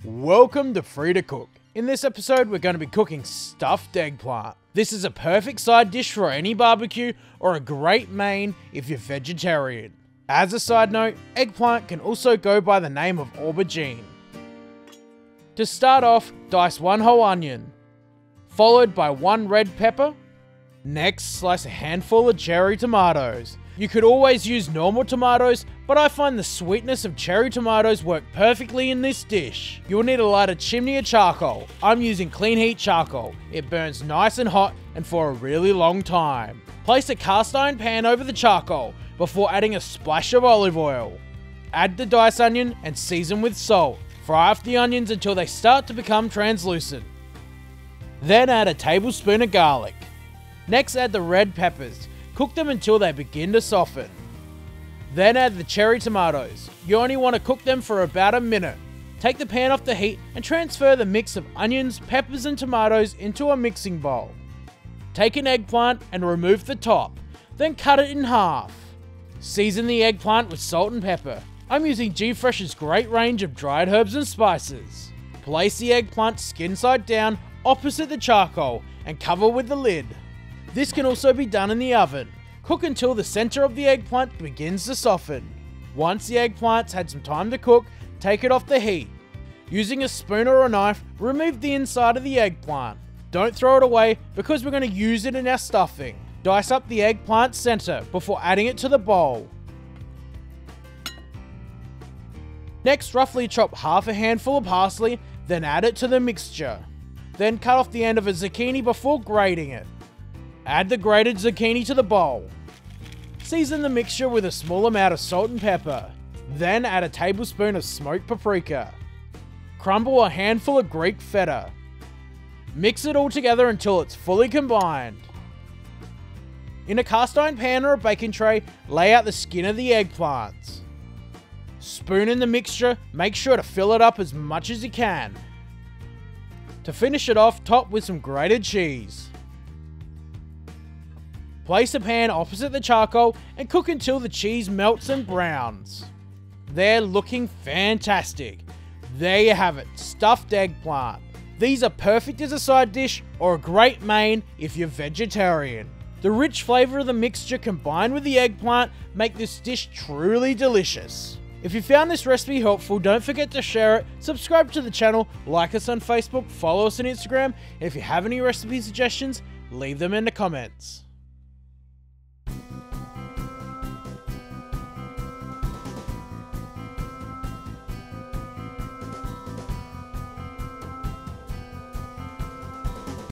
Welcome to Free to Cook. In this episode, we're going to be cooking stuffed eggplant. This is a perfect side dish for any barbecue or a great main if you're vegetarian. As a side note, eggplant can also go by the name of aubergine. To start off, dice one whole onion, followed by one red pepper. Next, slice a handful of cherry tomatoes. You could always use normal tomatoes, but I find the sweetness of cherry tomatoes work perfectly in this dish. You'll need a lighter chimney or charcoal. I'm using clean heat charcoal. It burns nice and hot and for a really long time. Place a cast iron pan over the charcoal before adding a splash of olive oil. Add the diced onion and season with salt. Fry off the onions until they start to become translucent. Then add a tablespoon of garlic. Next, add the red peppers. Cook them until they begin to soften. Then add the cherry tomatoes. You only want to cook them for about a minute. Take the pan off the heat and transfer the mix of onions, peppers and tomatoes into a mixing bowl. Take an eggplant and remove the top, then cut it in half. Season the eggplant with salt and pepper. I'm using G-Fresh's great range of dried herbs and spices. Place the eggplant skin side down opposite the charcoal and cover with the lid. This can also be done in the oven. Cook until the center of the eggplant begins to soften. Once the eggplant's had some time to cook, take it off the heat. Using a spoon or a knife, remove the inside of the eggplant. Don't throw it away because we're going to use it in our stuffing. Dice up the eggplant center before adding it to the bowl. Next, roughly chop half a handful of parsley, then add it to the mixture. Then cut off the end of a zucchini before grating it. Add the grated zucchini to the bowl. Season the mixture with a small amount of salt and pepper. Then add a tablespoon of smoked paprika. Crumble a handful of Greek feta. Mix it all together until it's fully combined. In a cast iron pan or a baking tray, lay out the skin of the eggplants. Spoon in the mixture, make sure to fill it up as much as you can. To finish it off, top with some grated cheese. Place a pan opposite the charcoal and cook until the cheese melts and browns. They're looking fantastic. There you have it, stuffed eggplant. These are perfect as a side dish or a great main if you're vegetarian. The rich flavour of the mixture combined with the eggplant make this dish truly delicious. If you found this recipe helpful, don't forget to share it, subscribe to the channel, like us on Facebook, follow us on Instagram, and if you have any recipe suggestions, leave them in the comments.